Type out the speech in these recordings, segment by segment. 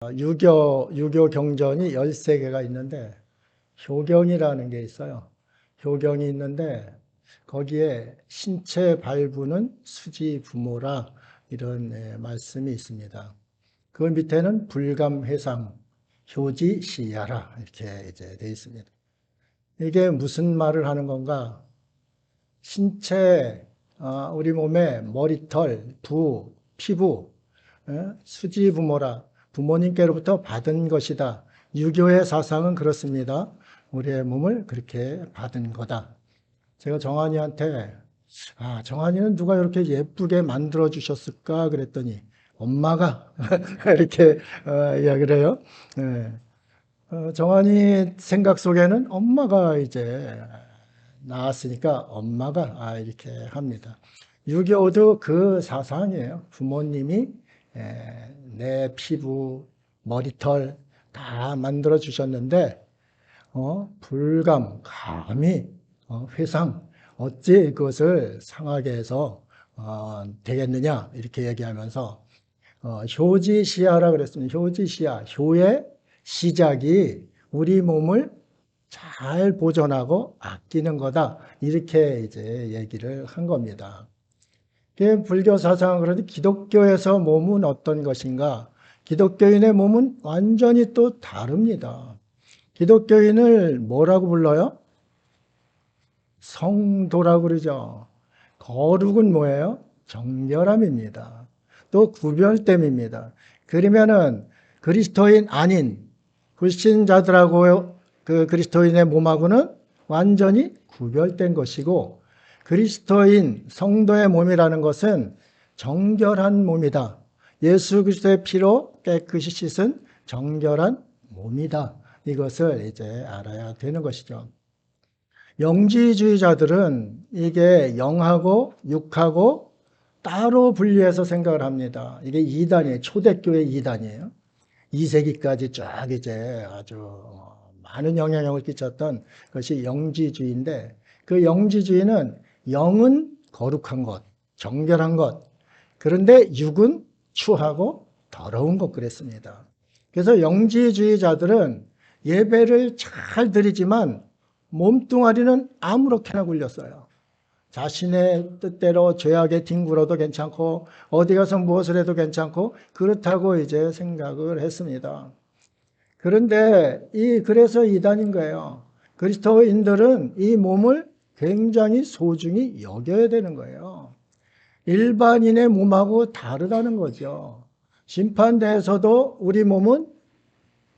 유교 경전이 13개가 있는데 효경이라는 게 있어요. 효경이 있는데 거기에 신체 발부는 수지 부모라 이런 말씀이 있습니다. 그 밑에는 불감회상 효지 시야라 이렇게 이제 되어 있습니다. 이게 무슨 말을 하는 건가? 신체, 우리 몸의 머리털, 피부, 수지 부모라 부모님께로부터 받은 것이다. 유교의 사상은 그렇습니다. 우리의 몸을 그렇게 받은 거다. 제가 정한이한테 정한이는 누가 이렇게 예쁘게 만들어 주셨을까 그랬더니 엄마가 이렇게 이야기를 해요. 정한이 생각 속에는 엄마가 이제 나왔으니까 엄마가 이렇게 합니다. 유교도 그 사상이에요. 부모님이 내 피부, 머리털 다 만들어 주셨는데 불감, 감히 회상 어찌 그것을 상하게 해서 되겠느냐 이렇게 얘기하면서 효지시야라 그랬습니다. 효지시야, 효의 시작이 우리 몸을 잘 보존하고 아끼는 거다. 이렇게 이제 얘기를 한 겁니다. 불교 사상은 그런데 기독교에서 몸은 어떤 것인가? 기독교인의 몸은 완전히 또 다릅니다. 기독교인을 뭐라고 불러요? 성도라고 그러죠. 거룩은 뭐예요? 정결함입니다. 또 구별됨입니다. 그러면은 그리스도인 아닌 불신자들하고 그 그리스도인의 몸하고는 완전히 구별된 것이고 그리스도인 성도의 몸이라는 것은 정결한 몸이다. 예수 그리스도의 피로 깨끗이 씻은 정결한 몸이다. 이것을 이제 알아야 되는 것이죠. 영지주의자들은 이게 영하고 육하고 따로 분리해서 생각을 합니다. 이게 이단이에요. 초대교회 이단이에요. 2세기까지 쫙 이제 아주 많은 영향력을 끼쳤던 것이 영지주의인데 그 영지주의는 영은 거룩한 것, 정결한 것, 그런데 육은 추하고 더러운 것 그랬습니다. 그래서 영지주의자들은 예배를 잘 드리지만 몸뚱아리는 아무렇게나 굴렸어요. 자신의 뜻대로 죄악에 뒹굴어도 괜찮고 어디 가서 무엇을 해도 괜찮고 그렇다고 이제 생각을 했습니다. 그런데 그래서 이단인 거예요. 그리스도인들은 이 몸을 굉장히 소중히 여겨야 되는 거예요. 일반인의 몸하고 다르다는 거죠. 심판대에서도 우리 몸은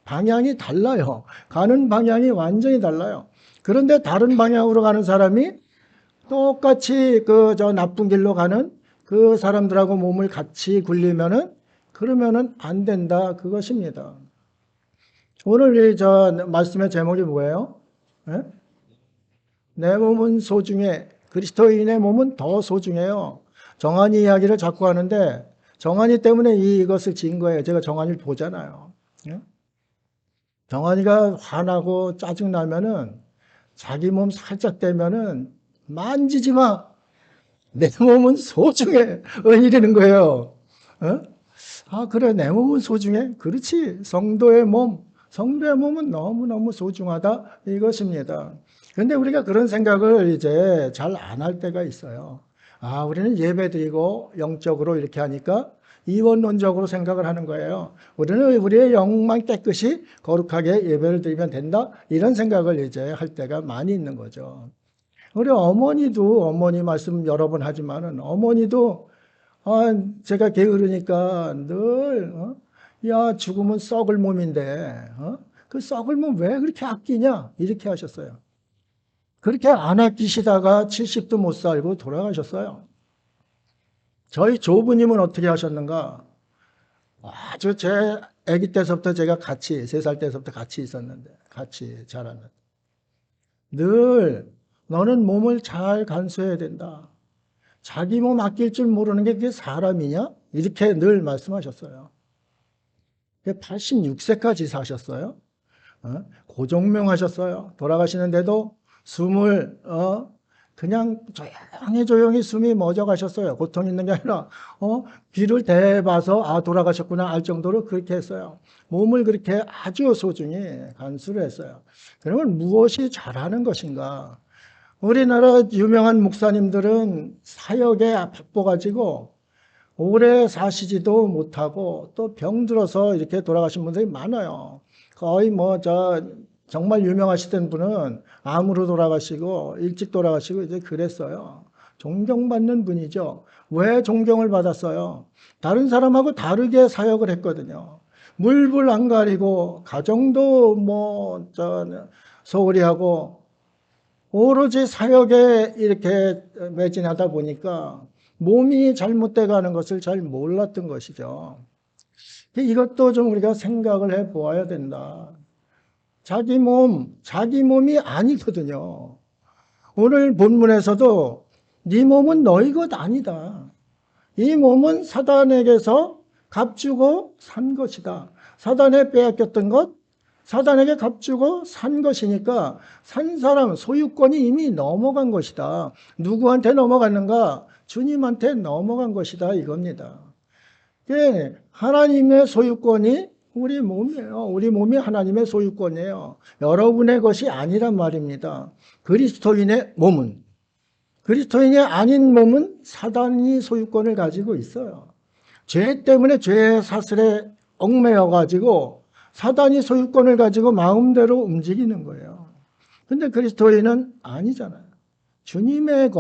방향이 달라요. 가는 방향이 완전히 달라요. 그런데 다른 방향으로 가는 사람이 똑같이 저 나쁜 길로 가는 그 사람들하고 몸을 같이 굴리면은 그러면은 안 된다 그것입니다. 오늘 말씀의 제목이 뭐예요? 네? 내 몸은 소중해. 그리스도인의 몸은 더 소중해요. 정한이 이야기를 자꾸 하는데 정한이 때문에 이것을 지은 거예요. 제가 정한이를 보잖아요. 네? 정한이가 화나고 짜증나면은 자기 몸 살짝 떼면은 만지지 마. 내 몸은 소중해. 이러는 거예요. 그래, 내 몸은 소중해. 그렇지. 성도의 몸은 너무너무 소중하다. 이것입니다. 그런데 우리가 그런 생각을 이제 잘 안 할 때가 있어요. 우리는 예배 드리고 영적으로 이렇게 하니까 이원론적으로 생각을 하는 거예요. 우리는 우리의 영만 깨끗이 거룩하게 예배를 드리면 된다. 이런 생각을 이제 할 때가 많이 있는 거죠. 우리 어머니 말씀 여러 번 하지만은 어머니도 제가 게으르니까 늘 야 죽으면 썩을 몸인데 그 썩을 몸 왜 그렇게 아끼냐 이렇게 하셨어요. 그렇게 안 아끼시다가 70도 못 살고 돌아가셨어요. 저희 조부님은 어떻게 하셨는가? 아주 제 아기 때서부터 제가 같이 3살 때서부터 같이 있었는데 같이 자랐는데 늘 너는 몸을 잘 간수해야 된다. 자기 몸 아낄 줄 모르는 게 그게 사람이냐? 이렇게 늘 말씀하셨어요. 86세까지 사셨어요. 고종명 하셨어요. 돌아가시는데도 숨을 그냥 조용히 조용히 숨이 멎어 가셨어요. 고통 있는 게 아니라 귀를 대봐서 아 돌아가셨구나 알 정도로 그렇게 했어요. 몸을 그렇게 아주 소중히 간수를 했어요. 그러면 무엇이 잘하는 것인가? 우리나라 유명한 목사님들은 사역에 바빠가지고 오래 사시지도 못하고 또 병들어서 이렇게 돌아가신 분들이 많아요. 거의 정말 유명하시던 분은 암으로 돌아가시고 일찍 돌아가시고 이제 그랬어요. 존경받는 분이죠. 왜 존경을 받았어요? 다른 사람하고 다르게 사역을 했거든요. 물불 안 가리고 가정도 소홀히 하고 오로지 사역에 이렇게 매진하다 보니까 몸이 잘못돼 가는 것을 잘 몰랐던 것이죠. 이것도 좀 우리가 생각을 해 보아야 된다. 자기 몸이 아니거든요. 오늘 본문에서도 네 몸은 너희 것 아니다. 이 몸은 사단에게서 값주고 산 것이다. 사단에 빼앗겼던 것, 사단에게 값주고 산 것이니까 산 사람 소유권이 이미 넘어간 것이다. 누구한테 넘어갔는가? 주님한테 넘어간 것이다 이겁니다. 하나님의 소유권이 우리 몸이에요. 우리 몸이 하나님의 소유권이에요. 여러분의 것이 아니란 말입니다. 그리스도인의 몸은, 그리스도인이 아닌 몸은 사단이 소유권을 가지고 있어요. 죄 때문에 죄의 사슬에 얽매여 가지고 사단이 소유권을 가지고 마음대로 움직이는 거예요. 근데 그리스도인은 아니잖아요. 주님의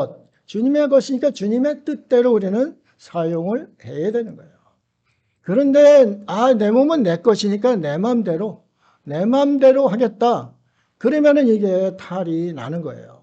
것이니까 주님의 뜻대로 우리는 사용을 해야 되는 거예요. 그런데 내 몸은 내 것이니까 내 맘대로 하겠다. 그러면은 이게 탈이 나는 거예요.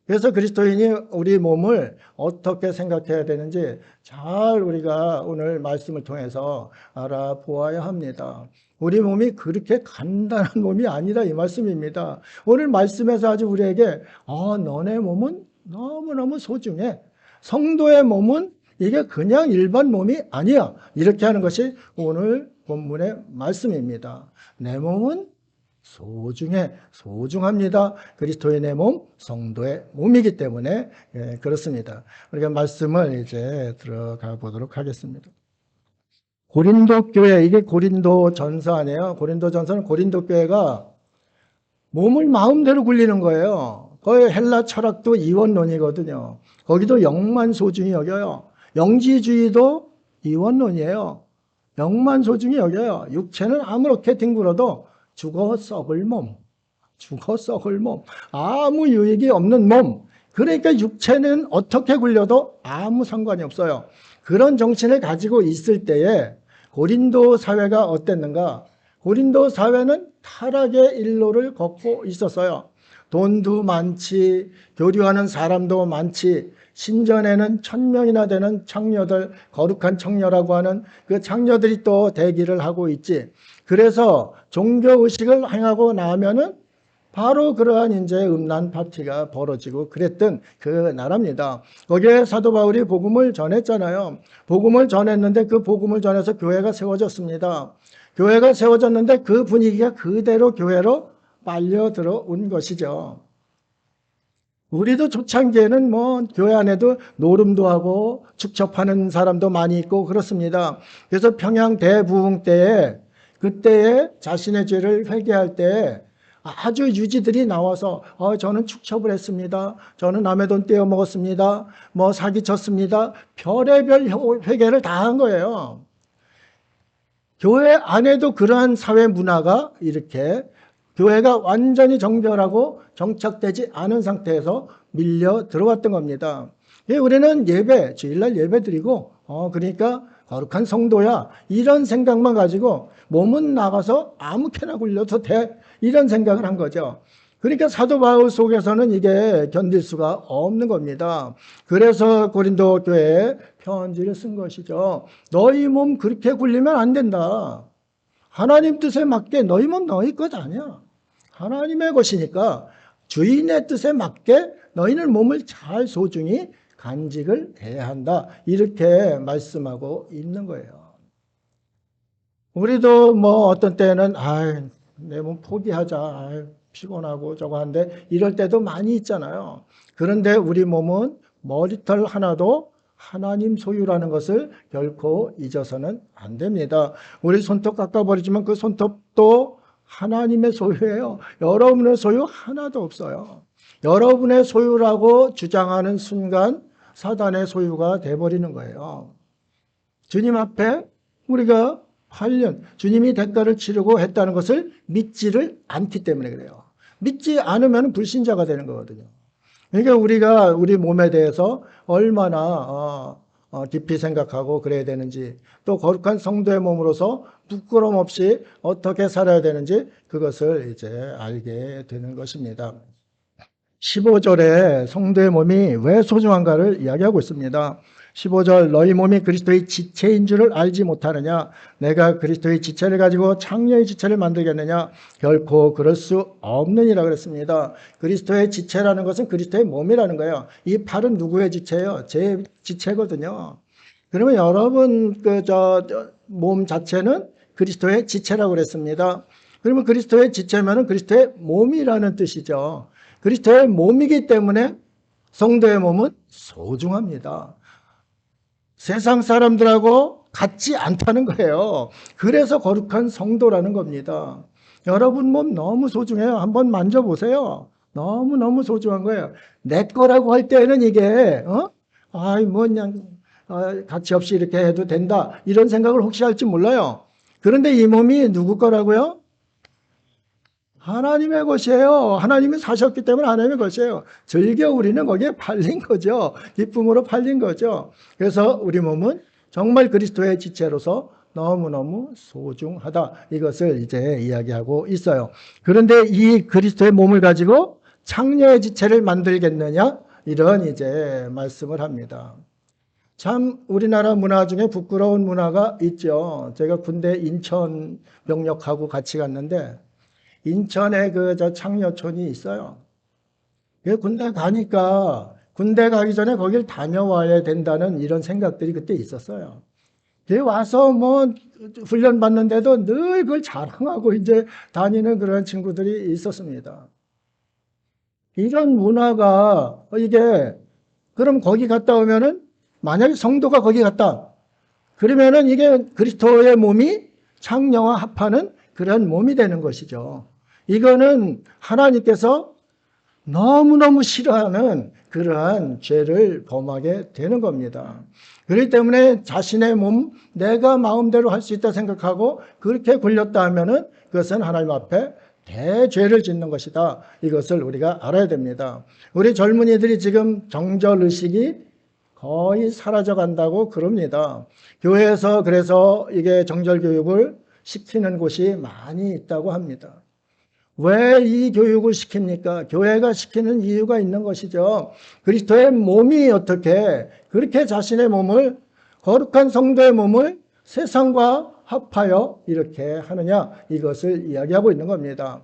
그래서 그리스도인이 우리 몸을 어떻게 생각해야 되는지 잘 우리가 오늘 말씀을 통해서 알아보아야 합니다. 우리 몸이 그렇게 간단한 몸이 아니라 이 말씀입니다. 오늘 말씀에서 아주 우리에게 너네 몸은 너무너무 소중해. 성도의 몸은 이게 그냥 일반 몸이 아니야. 이렇게 하는 것이 오늘 본문의 말씀입니다. 내 몸은 소중합니다. 그리스도인의 몸, 성도의 몸이기 때문에 그렇습니다. 우리가 말씀을 이제 들어가 보도록 하겠습니다. 고린도 교회, 이게 고린도 전서 아니에요. 고린도 전서는 고린도 교회가 몸을 마음대로 굴리는 거예요. 거의 헬라 철학도 이원론이거든요. 거기도 영만 소중히 여겨요. 영지주의도 이원론이에요. 영만 소중히 여겨요. 육체는 아무렇게 뒹굴어도 죽어 썩을 몸. 아무 유익이 없는 몸. 그러니까 육체는 어떻게 굴려도 아무 상관이 없어요. 그런 정신을 가지고 있을 때에 고린도 사회가 어땠는가? 고린도 사회는 타락의 일로를 걷고 있었어요. 돈도 많지, 교류하는 사람도 많지, 신전에는 1000명이나 되는 창녀들, 거룩한 청녀라고 하는 그 창녀들이 또 대기를 하고 있지. 그래서 종교의식을 행하고 나면은 바로 그러한 이제 음란 파티가 벌어지고 그랬던 그 나라입니다. 거기에 사도 바울이 복음을 전했잖아요. 복음을 전했는데 그 복음을 전해서 교회가 세워졌습니다. 교회가 세워졌는데 그 분위기가 그대로 교회로 빨려 들어온 것이죠. 우리도 초창기에는 교회 안에도 노름도 하고 축첩하는 사람도 많이 있고 그렇습니다. 그래서 평양 대부흥 때에 그때에 자신의 죄를 회개할 때 아주 유지들이 나와서 저는 축첩을 했습니다. 저는 남의 돈 떼어 먹었습니다. 사기쳤습니다. 별의별 회개를 다 한 거예요. 교회 안에도 그러한 사회 문화가 이렇게 교회가 완전히 정결하고 정착되지 않은 상태에서 밀려 들어왔던 겁니다. 우리는 주일날 예배 드리고 그러니까 거룩한 성도야 이런 생각만 가지고 몸은 나가서 아무렇게나 굴려도 돼 이런 생각을 한 거죠. 그러니까 사도 바울 속에서는 이게 견딜 수가 없는 겁니다. 그래서 고린도 교회에 편지를 쓴 것이죠. 너희 몸 그렇게 굴리면 안 된다. 하나님 뜻에 맞게 너희 몸 너희 것 아니야. 하나님의 것이니까 주인의 뜻에 맞게 너희는 몸을 잘 소중히 간직을 해야 한다. 이렇게 말씀하고 있는 거예요. 우리도 어떤 때는 내 몸 포기하자. 피곤하고 저거 한데 이럴 때도 많이 있잖아요. 그런데 우리 몸은 머리털 하나도 하나님 소유라는 것을 결코 잊어서는 안 됩니다. 우리 손톱 깎아버리지만 그 손톱도 하나님의 소유예요. 여러분의 소유 하나도 없어요. 여러분의 소유라고 주장하는 순간 사단의 소유가 돼버리는 거예요. 주님 앞에 우리가 8년 주님이 대가를 치르고 했다는 것을 믿지를 않기 때문에 그래요. 믿지 않으면 불신자가 되는 거거든요. 그러니까 우리가 우리 몸에 대해서 얼마나 깊이 생각하고 그래야 되는지, 또 거룩한 성도의 몸으로서 부끄럼 없이 어떻게 살아야 되는지 그것을 이제 알게 되는 것입니다. 15절에 성도의 몸이 왜 소중한가를 이야기하고 있습니다. 15절, 너희 몸이 그리스도의 지체인 줄을 알지 못하느냐? 내가 그리스도의 지체를 가지고 창녀의 지체를 만들겠느냐? 결코 그럴 수 없느니라 그랬습니다. 그리스도의 지체라는 것은 그리스도의 몸이라는 거예요. 이 팔은 누구의 지체예요? 제 지체거든요. 그러면 여러분 몸 자체는 그리스도의 지체라고 그랬습니다. 그러면 그리스도의 지체면은 그리스도의 몸이라는 뜻이죠. 그리스도의 몸이기 때문에 성도의 몸은 소중합니다. 세상 사람들하고 같지 않다는 거예요. 그래서 거룩한 성도라는 겁니다. 여러분 몸 너무 소중해요. 한번 만져보세요. 너무너무 소중한 거예요. 내 거라고 할 때는 이게 그냥 가치 없이 이렇게 해도 된다, 이런 생각을 혹시 할지 몰라요. 그런데 이 몸이 누구 거라고요? 하나님의 것이에요. 하나님이 사셨기 때문에 하나님의 것이에요. 즐겨 우리는 거기에 팔린 거죠. 기쁨으로 팔린 거죠. 그래서 우리 몸은 정말 그리스도의 지체로서 너무너무 소중하다, 이것을 이제 이야기하고 있어요. 그런데 이 그리스도의 몸을 가지고 창녀의 지체를 만들겠느냐, 이런 이제 말씀을 합니다. 참 우리나라 문화 중에 부끄러운 문화가 있죠. 제가 군대 인천 병력하고 같이 갔는데 인천에 저 창녀촌이 있어요. 군대 가니까 군대 가기 전에 거길 다녀와야 된다는 이런 생각들이 그때 있었어요. 와서 훈련 받는데도 늘 그걸 자랑하고 이제 다니는 그런 친구들이 있었습니다. 이런 문화가 그럼 거기 갔다 오면은, 만약에 성도가 거기 갔다 그러면은 이게 그리스도의 몸이 창녀와 합하는 그런 몸이 되는 것이죠. 이거는 하나님께서 너무너무 싫어하는 그러한 죄를 범하게 되는 겁니다. 그렇기 때문에 자신의 몸, 내가 마음대로 할 수 있다 생각하고 그렇게 굴렸다 하면은 그것은 하나님 앞에 대죄를 짓는 것이다. 이것을 우리가 알아야 됩니다. 우리 젊은이들이 지금 정절의식이 거의 사라져 간다고 그럽니다. 교회에서 그래서 이게 정절교육을 시키는 곳이 많이 있다고 합니다. 왜 이 교육을 시킵니까? 교회가 시키는 이유가 있는 것이죠. 그리스도의 몸이 어떻게 그렇게 자신의 몸을, 거룩한 성도의 몸을 세상과 합하여 이렇게 하느냐, 이것을 이야기하고 있는 겁니다.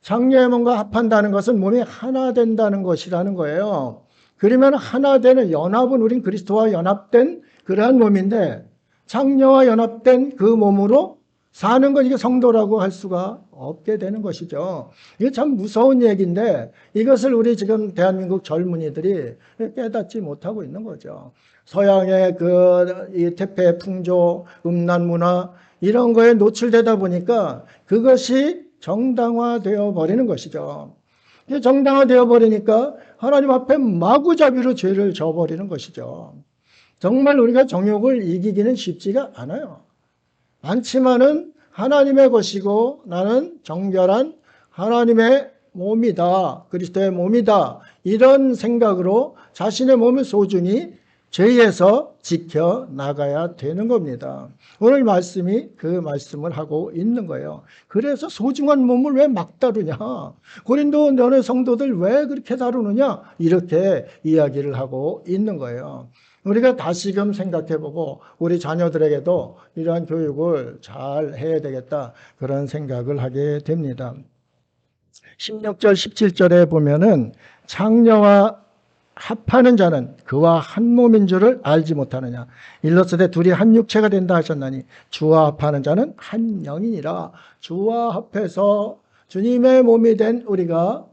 창녀의 몸과 합한다는 것은 몸이 하나 된다는 것이라는 거예요. 그러면 하나 되는, 연합은 우린 그리스도와 연합된 그러한 몸인데 창녀와 연합된 그 몸으로 사는 건 이게 성도라고 할 수가 없게 되는 것이죠. 이게 참 무서운 얘기인데 이것을 우리 지금 대한민국 젊은이들이 깨닫지 못하고 있는 거죠. 서양의 이 퇴폐 풍조, 음란 문화, 이런 거에 노출되다 보니까 그것이 정당화되어 버리는 것이죠. 정당화되어 버리니까 하나님 앞에 마구잡이로 죄를 져버리는 것이죠. 정말 우리가 정욕을 이기기는 쉽지가 않아요. 많지만은 하나님의 것이고 나는 정결한 하나님의 몸이다, 그리스도의 몸이다, 이런 생각으로 자신의 몸을 소중히 죄에서 지켜나가야 되는 겁니다. 오늘 말씀이 그 말씀을 하고 있는 거예요. 그래서 소중한 몸을 왜 막 다루냐, 고린도 너네 성도들 왜 그렇게 다루느냐, 이렇게 이야기를 하고 있는 거예요. 우리가 다시금 생각해보고 우리 자녀들에게도 이러한 교육을 잘 해야 되겠다, 그런 생각을 하게 됩니다. 16절 17절에 보면은 창녀와 합하는 자는 그와 한 몸인 줄을 알지 못하느냐, 일러스되 둘이 한 육체가 된다 하셨나니 주와 합하는 자는 한 영이니라. 주와 합해서 주님의 몸이 된 우리가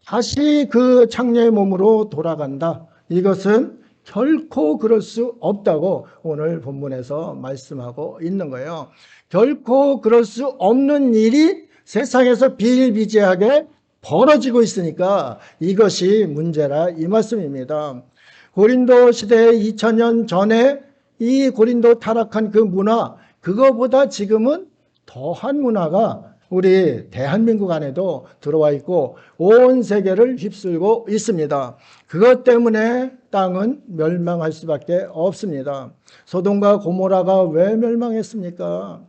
다시 그 창녀의 몸으로 돌아간다. 이것은 결코 그럴 수 없다고 오늘 본문에서 말씀하고 있는 거예요. 결코 그럴 수 없는 일이 세상에서 비일비재하게 벌어지고 있으니까 이것이 문제라 이 말씀입니다. 고린도 시대에 2000년 전에 이 고린도 타락한 그 문화, 그거보다 지금은 더한 문화가 우리 대한민국 안에도 들어와 있고 온 세계를 휩쓸고 있습니다. 그것 때문에 땅은 멸망할 수밖에 없습니다. 소돔과 고모라가 왜 멸망했습니까?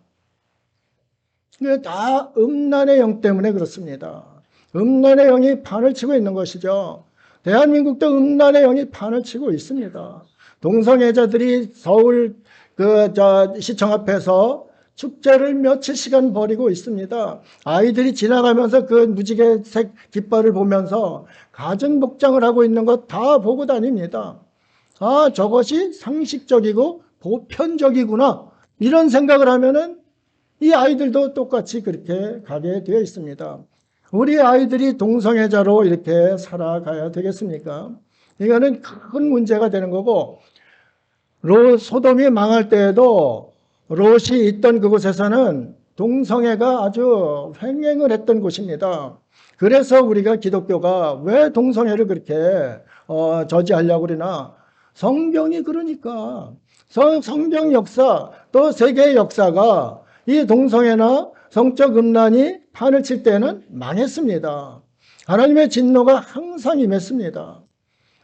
다 음란의 영 때문에 그렇습니다. 음란의 영이 판을 치고 있는 것이죠. 대한민국도 음란의 영이 판을 치고 있습니다. 동성애자들이 서울 시청 앞에서 축제를 며칠씩간 벌이고 있습니다. 아이들이 지나가면서 그 무지개색 깃발을 보면서 가정 복장을 하고 있는 것 다 보고 다닙니다. 아, 저것이 상식적이고 보편적이구나. 이런 생각을 하면은 이 아이들도 똑같이 그렇게 가게 되어 있습니다. 우리 아이들이 동성애자로 이렇게 살아가야 되겠습니까? 이거는 큰 문제가 되는 거고, 소돔이 망할 때에도 롯이 있던 그곳에서는 동성애가 아주 횡행을 했던 곳입니다. 그래서 우리가 기독교가 왜 동성애를 그렇게 저지하려고 그러나? 성경이 그러니까. 성경 역사, 또 세계의 역사가 이 동성애나 성적 음란이 판을 칠 때는 망했습니다. 하나님의 진노가 항상 임했습니다.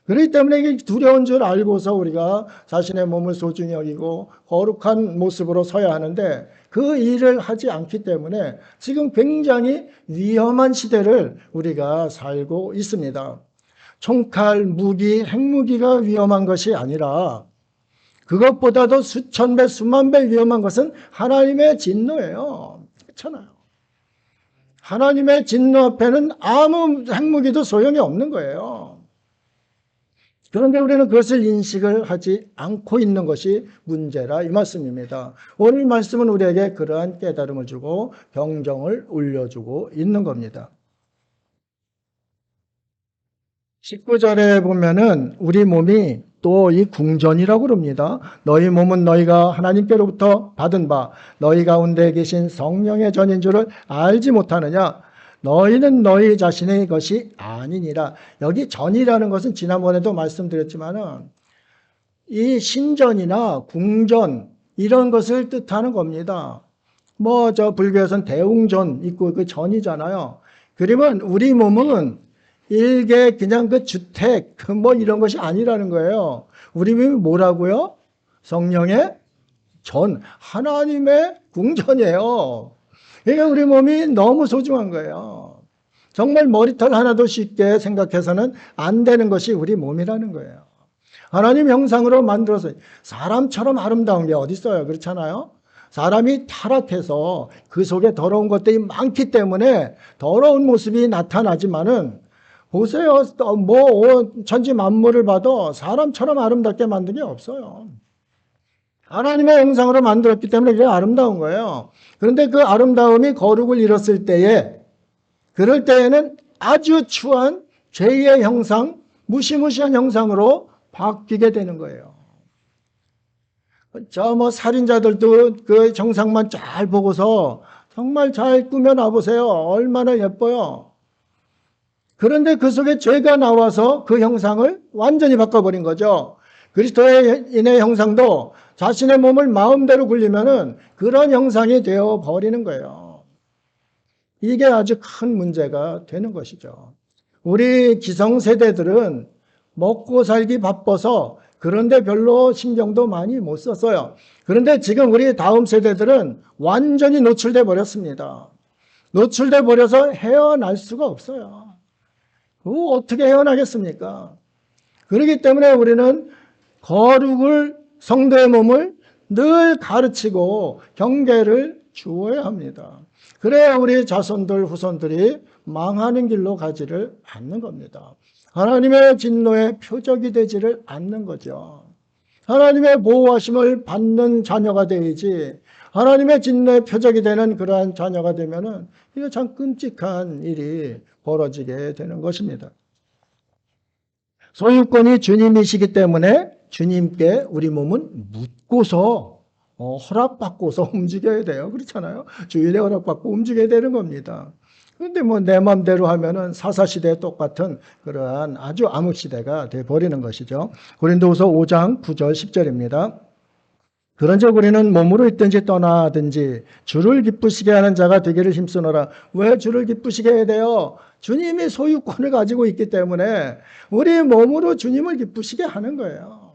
그렇기 때문에 이게 두려운 줄 알고서 우리가 자신의 몸을 소중히 여기고 거룩한 모습으로 서야 하는데 그 일을 하지 않기 때문에 지금 굉장히 위험한 시대를 우리가 살고 있습니다. 총칼, 무기, 핵무기가 위험한 것이 아니라 그것보다도 수천 배, 수만 배 위험한 것은 하나님의 진노예요. 그렇잖아요. 하나님의 진노 앞에는 아무 핵무기도 소용이 없는 거예요. 그런데 우리는 그것을 인식을 하지 않고 있는 것이 문제라 이 말씀입니다. 오늘 말씀은 우리에게 그러한 깨달음을 주고 경정을 울려주고 있는 겁니다. 19절에 보면은 우리 몸이 또 이 궁전이라고 그럽니다. 너희 몸은 너희가 하나님께로부터 받은 바 너희 가운데 계신 성령의 전인 줄을 알지 못하느냐? 너희는 너희 자신의 것이 아니니라. 여기 전이라는 것은 지난번에도 말씀드렸지만은 이 신전이나 궁전 이런 것을 뜻하는 겁니다. 불교에서는 대웅전 있고 그 전이잖아요. 그러면 우리 몸은 일개 그냥 그 주택 이런 것이 아니라는 거예요. 우리 몸이 뭐라고요? 성령의 전, 하나님의 궁전이에요. 그러니까 우리 몸이 너무 소중한 거예요. 정말 머리털 하나도 쉽게 생각해서는 안 되는 것이 우리 몸이라는 거예요. 하나님 형상으로 만들어서 사람처럼 아름다운 게 어디 있어요? 그렇잖아요. 사람이 타락해서 그 속에 더러운 것들이 많기 때문에 더러운 모습이 나타나지만은 보세요. 천지 만물을 봐도 사람처럼 아름답게 만든 게 없어요. 하나님의 형상으로 만들었기 때문에 그게 아름다운 거예요. 그런데 그 아름다움이 거룩을 잃었을 때에, 그럴 때에는 아주 추한 죄의 형상, 무시무시한 형상으로 바뀌게 되는 거예요. 살인자들도 그 정상만 잘 보고서 정말 잘 꾸며놔 보세요. 얼마나 예뻐요. 그런데 그 속에 죄가 나와서 그 형상을 완전히 바꿔버린 거죠. 그리스도인의 형상도 자신의 몸을 마음대로 굴리면은 그런 형상이 되어 버리는 거예요. 이게 아주 큰 문제가 되는 것이죠. 우리 기성세대들은 먹고 살기 바빠서 그런데 별로 신경도 많이 못 썼어요. 그런데 지금 우리 다음 세대들은 완전히 노출돼 버렸습니다. 노출돼 버려서 헤어날 수가 없어요. 어떻게 헤어나겠습니까? 그렇기 때문에 우리는 거룩을, 성도의 몸을 늘 가르치고 경계를 주어야 합니다. 그래야 우리 자손들, 후손들이 망하는 길로 가지를 않는 겁니다. 하나님의 진노의 표적이 되지를 않는 거죠. 하나님의 보호하심을 받는 자녀가 되야지 하나님의 진노의 표적이 되는 그러한 자녀가 되면은 이거 참 끔찍한 일이 벌어지게 되는 것입니다. 소유권이 주님이시기 때문에 주님께 우리 몸은 묻고서 허락받고서 움직여야 돼요. 그렇잖아요. 주인의 허락받고 움직여야 되는 겁니다. 그런데 뭐 내 마음대로 하면은 사사시대에 똑같은 그러한 아주 암흑시대가 되어버리는 것이죠. 고린도후서 5장 9절 10절입니다. 그런즉 우리는 몸으로 있든지 떠나든지 주를 기쁘시게 하는 자가 되기를 힘쓰노라. 왜 주를 기쁘시게 해야 돼요? 주님이 소유권을 가지고 있기 때문에 우리 몸으로 주님을 기쁘시게 하는 거예요.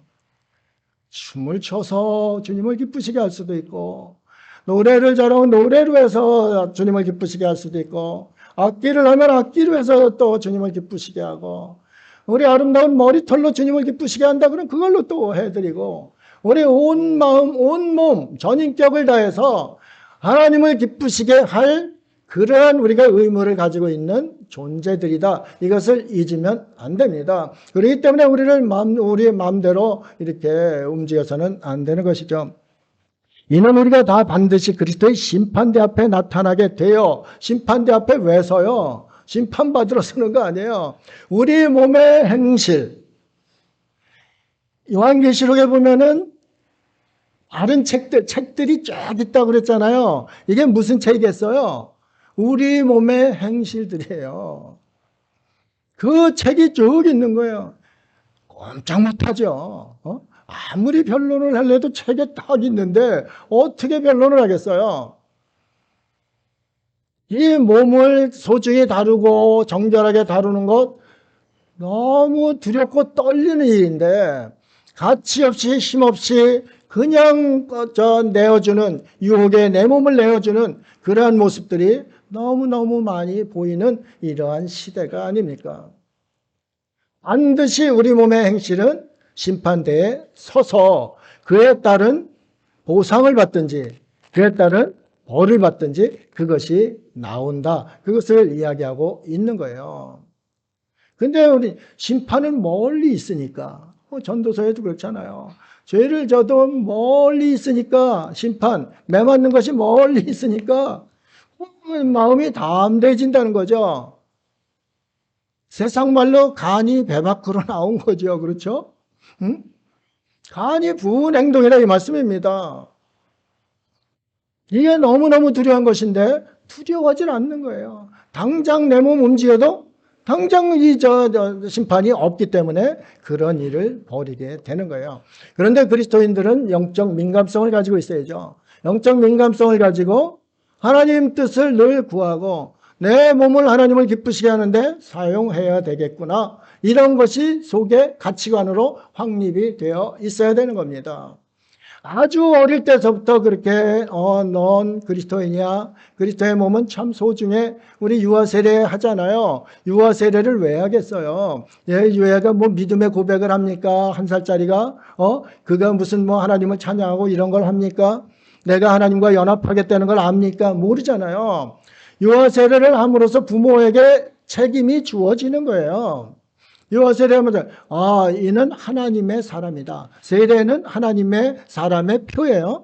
춤을 춰서 주님을 기쁘시게 할 수도 있고, 노래를 잘하면 노래로 해서 주님을 기쁘시게 할 수도 있고, 악기를 하면 악기로 해서 또 주님을 기쁘시게 하고, 우리 아름다운 머리털로 주님을 기쁘시게 한다 그러면 그걸로 또 해드리고, 우리 온 마음, 온 몸, 전인격을 다해서 하나님을 기쁘시게 할 그러한 우리가 의무를 가지고 있는 존재들이다. 이것을 잊으면 안 됩니다. 그렇기 때문에 우리의 마음대로 이렇게 움직여서는 안 되는 것이죠. 이는 우리가 다 반드시 그리스도의 심판대 앞에 나타나게 되어, 심판대 앞에 왜 서요? 심판받으러 서는 거 아니에요. 우리 몸의 행실. 요한계시록에 보면은 다른 책들이 쫙 있다고 그랬잖아요. 이게 무슨 책이겠어요? 우리 몸의 행실들이에요. 그 책이 쭉 있는 거예요. 꼼짝 못하죠. 아무리 변론을 하려도 책에 딱 있는데 어떻게 변론을 하겠어요? 이 몸을 소중히 다루고 정결하게 다루는 것 너무 두렵고 떨리는 일인데 가치 없이 힘없이 그냥 내어주는, 유혹에 내 몸을 내어주는 그러한 모습들이 너무너무 많이 보이는 이러한 시대가 아닙니까? 반드시 우리 몸의 행실은 심판대에 서서 그에 따른 보상을 받든지 그에 따른 벌을 받든지 그것이 나온다. 그것을 이야기하고 있는 거예요. 근데 우리 심판은 멀리 있으니까, 전도서에도 그렇잖아요. 죄를 져도 멀리 있으니까 심판, 매맞는 것이 멀리 있으니까 마음이 담대해진다는 거죠. 세상 말로 간이 배 밖으로 나온 거죠. 그렇죠? 응? 간이 부은 행동이라 이 말씀입니다. 이게 너무너무 두려운 것인데 두려워하지 않는 거예요. 당장 내 몸 움직여도 당장 심판이 없기 때문에 그런 일을 벌이게 되는 거예요. 그런데 그리스도인들은 영적 민감성을 가지고 있어야죠. 영적 민감성을 가지고 하나님 뜻을 늘 구하고 내 몸을 하나님을 기쁘시게 하는데 사용해야 되겠구나. 이런 것이 속에 가치관으로 확립이 되어 있어야 되는 겁니다. 아주 어릴 때서부터 그렇게 넌 그리스도인이야. 그리스도의 몸은 참 소중해. 우리 유아 세례 하잖아요. 유아 세례를 왜 하겠어요? 유아가 뭐 믿음의 고백을 합니까? 1살짜리가 그가 무슨 뭐 하나님을 찬양하고 이런 걸 합니까? 내가 하나님과 연합하겠다는 걸 압니까? 모르잖아요. 유아 세례를 함으로써 부모에게 책임이 주어지는 거예요. 유아 세례하면 이는 하나님의 사람이다. 세례는 하나님의 사람의 표예요.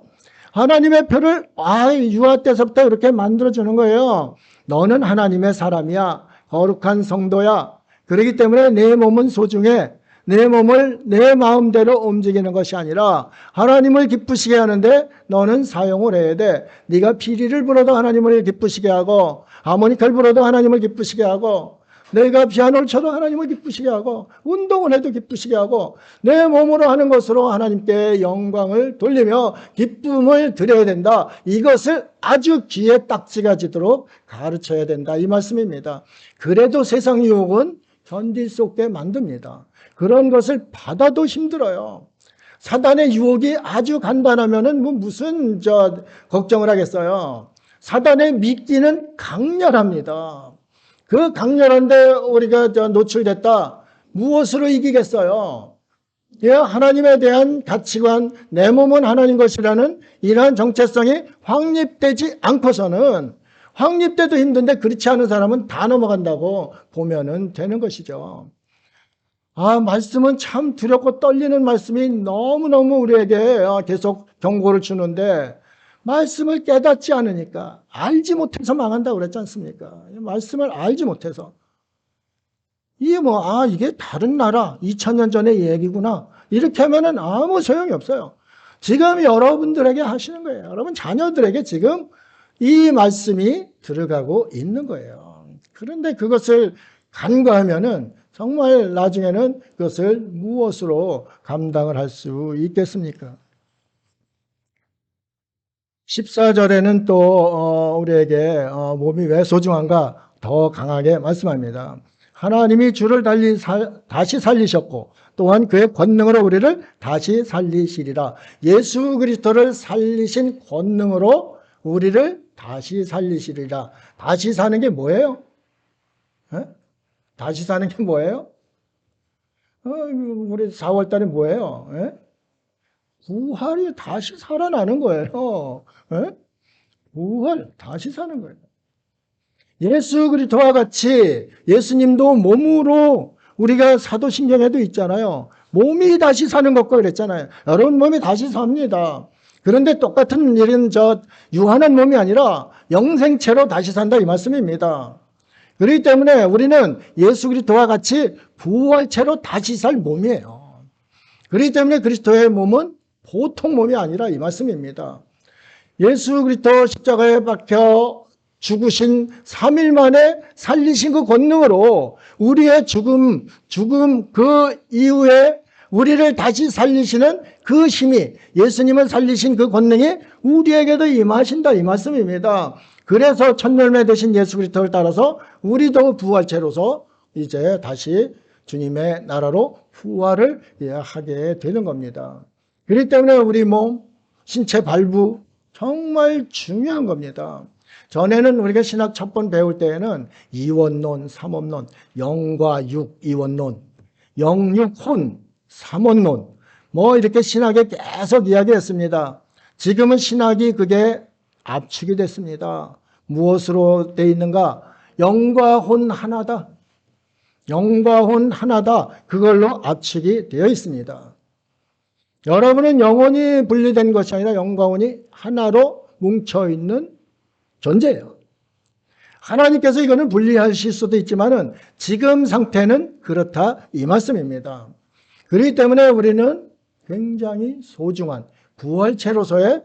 하나님의 표를 유아 때서부터 이렇게 만들어주는 거예요. 너는 하나님의 사람이야. 거룩한 성도야. 그렇기 때문에 내 몸은 소중해. 내 몸을 내 마음대로 움직이는 것이 아니라 하나님을 기쁘시게 하는데 너는 사용을 해야 돼. 네가 피리를 불어도 하나님을 기쁘시게 하고 하모니카를 불어도 하나님을 기쁘시게 하고 내가 피아노를 쳐도 하나님을 기쁘시게 하고 운동을 해도 기쁘시게 하고 내 몸으로 하는 것으로 하나님께 영광을 돌리며 기쁨을 드려야 된다. 이것을 아주 귀에 딱지가 지도록 가르쳐야 된다. 이 말씀입니다. 그래도 세상 유혹은 견딜 수 없게 만듭니다. 그런 것을 받아도 힘들어요. 사단의 유혹이 아주 간단하면은 무슨 걱정을 하겠어요. 사단의 미끼는 강렬합니다. 그 강렬한데 우리가 노출됐다. 무엇으로 이기겠어요? 하나님에 대한 가치관, 내 몸은 하나님 것이라는 이러한 정체성이 확립되지 않고서는 확립돼도 힘든데 그렇지 않은 사람은 다 넘어간다고 보면은 되는 것이죠. 말씀은 참 두렵고 떨리는 말씀이 너무너무 우리에게 계속 경고를 주는데 말씀을 깨닫지 않으니까, 알지 못해서 망한다고 그랬지 않습니까? 말씀을 알지 못해서. 이게 이게 다른 나라, 2000년 전의 얘기구나. 이렇게 하면은 아무 소용이 없어요. 지금 여러분들에게 하시는 거예요. 여러분 자녀들에게 지금 이 말씀이 들어가고 있는 거예요. 그런데 그것을 간과하면은 정말 나중에는 그것을 무엇으로 감당을 할 수 있겠습니까? 14절에는 또 우리에게 몸이 왜 소중한가 더 강하게 말씀합니다. 하나님이 주를 다시 살리셨고 또한 그의 권능으로 우리를 다시 살리시리라. 예수 그리스도를 살리신 권능으로 우리를 다시 살리시리라. 다시 사는 게 뭐예요? 에? 다시 사는 게 뭐예요? 우리 4월 달에 뭐예요? 에? 부활이 다시 살아나는 거예요. 에? 부활, 다시 사는 거예요. 예수 그리스도와 같이 예수님도 몸으로 우리가 사도신경에도 있잖아요. 몸이 다시 사는 것과 그랬잖아요. 여러분 몸이 다시 삽니다. 그런데 똑같은 일은 유한한 몸이 아니라 영생체로 다시 산다 이 말씀입니다. 그렇기 때문에 우리는 예수 그리스도와 같이 부활체로 다시 살 몸이에요. 그렇기 때문에 그리스도의 몸은 보통 몸이 아니라 이 말씀입니다. 예수 그리스도 십자가에 박혀 죽으신 3일 만에 살리신 그 권능으로 우리의 죽음 그 이후에 우리를 다시 살리시는 그 힘이 예수님을 살리신 그 권능이 우리에게도 임하신다 이 말씀입니다. 그래서 첫 열매 되신 예수 그리스도를 따라서 우리도 부활체로서 이제 다시 주님의 나라로 부활을 하게 되는 겁니다. 그렇기 때문에 우리 몸, 신체 발부 정말 중요한 겁니다. 전에는 우리가 신학 첫 번 배울 때에는 이원론, 삼원론, 영과 육, 이원론, 영육혼, 삼원론 이렇게 신학에 계속 이야기했습니다. 지금은 신학이 그게 압축이 됐습니다. 무엇으로 되어 있는가? 영과 혼 하나다. 영과 혼 하나다. 그걸로 압축이 되어 있습니다. 여러분은 영혼이 분리된 것이 아니라 영과 혼이 하나로 뭉쳐있는 존재예요. 하나님께서 이거는 분리하실 수도 있지만은 지금 상태는 그렇다 이 말씀입니다. 그렇기 때문에 우리는 굉장히 소중한 부활체로서의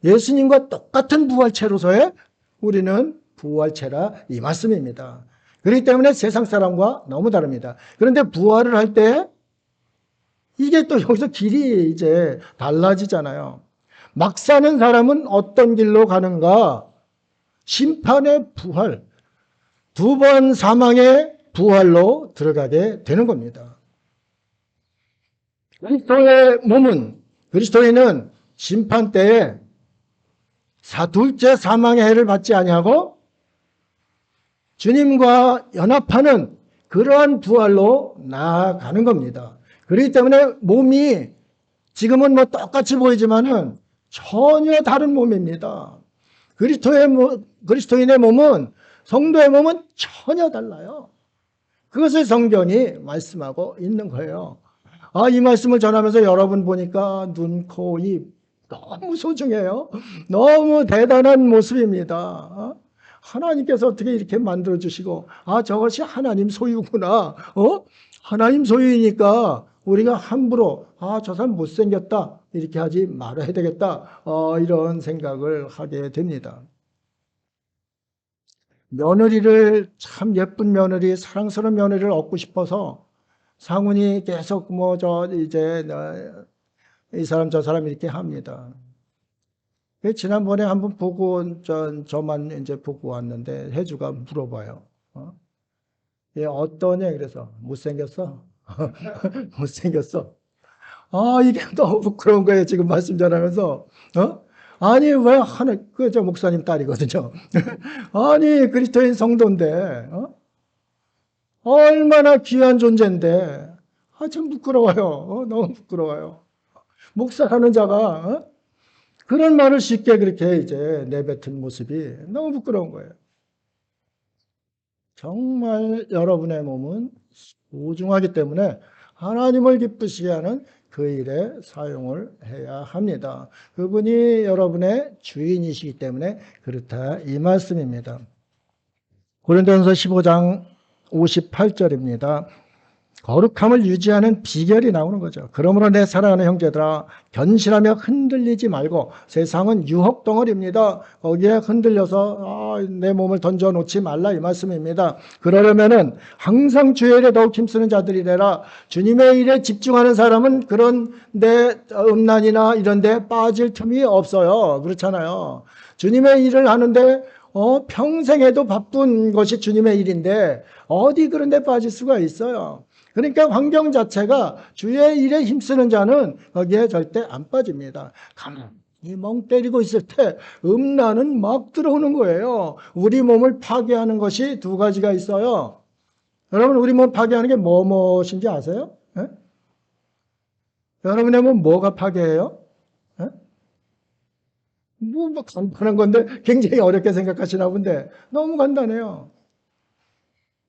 예수님과 똑같은 부활체로서의 우리는 부활체라 이 말씀입니다. 그렇기 때문에 세상 사람과 너무 다릅니다. 그런데 부활을 할 때 이게 또 여기서 길이 이제 달라지잖아요. 막 사는 사람은 어떤 길로 가는가? 심판의 부활, 두 번 사망의 부활로 들어가게 되는 겁니다. 그리스도의 몸은, 그리스도인은 심판 때에 둘째 사망의 해를 받지 아니하고 주님과 연합하는 그러한 부활로 나아가는 겁니다. 그렇기 때문에 몸이 지금은 똑같이 보이지만은 전혀 다른 몸입니다. 그리스도인의 몸은, 성도의 몸은 전혀 달라요. 그것을 성경이 말씀하고 있는 거예요. 이 말씀을 전하면서 여러분 보니까 눈, 코, 입 너무 소중해요. 너무 대단한 모습입니다. 하나님께서 어떻게 이렇게 만들어주시고, 저것이 하나님 소유구나. 하나님 소유이니까 우리가 함부로, 저 사람 못생겼다. 이렇게 하지 말아야 되겠다. 이런 생각을 하게 됩니다. 며느리를, 참 예쁜 며느리, 사랑스러운 며느리를 얻고 싶어서 상훈이 계속 이 사람 저 사람 이렇게 합니다. 지난번에 한번 보고 저만 이제 보고 왔는데 혜주가 물어봐요. 얘 어떠냐? 그래서 못생겼어? 못생겼어? 이게 너무 부끄러운 거예요. 지금 말씀 전하면서. 아니 왜 저 목사님 딸이거든요. 아니 그리스도인 성도인데 얼마나 귀한 존재인데 참 부끄러워요. 너무 부끄러워요. 목사라는 자가 그런 말을 쉽게 그렇게 이제 내뱉은 모습이 너무 부끄러운 거예요. 정말 여러분의 몸은 소중하기 때문에 하나님을 기쁘시게 하는 그 일에 사용을 해야 합니다. 그분이 여러분의 주인이시기 때문에 그렇다 이 말씀입니다. 고린도전서 15장 58절입니다. 거룩함을 유지하는 비결이 나오는 거죠. 그러므로 내 사랑하는 형제들아 견실하며 흔들리지 말고, 세상은 유혹 덩어리입니다. 거기에 흔들려서 내 몸을 던져놓지 말라 이 말씀입니다. 그러려면은 항상 주의 일에 더욱 힘쓰는 자들이 되라. 주님의 일에 집중하는 사람은 그런 데 음란이나 이런 데 빠질 틈이 없어요. 그렇잖아요. 주님의 일을 하는데 평생에도 바쁜 것이 주님의 일인데 어디 그런 데 빠질 수가 있어요. 그러니까 환경 자체가 주의 일에 힘쓰는 자는 거기에 절대 안 빠집니다. 가만히 멍 때리고 있을 때 음란은 막 들어오는 거예요. 우리 몸을 파괴하는 것이 두 가지가 있어요. 여러분, 우리 몸 파괴하는 게 무엇인지 아세요? 예? 여러분의 몸 뭐가 파괴해요? 예? 뭐 간단한 건데 굉장히 어렵게 생각하시나 본데 너무 간단해요.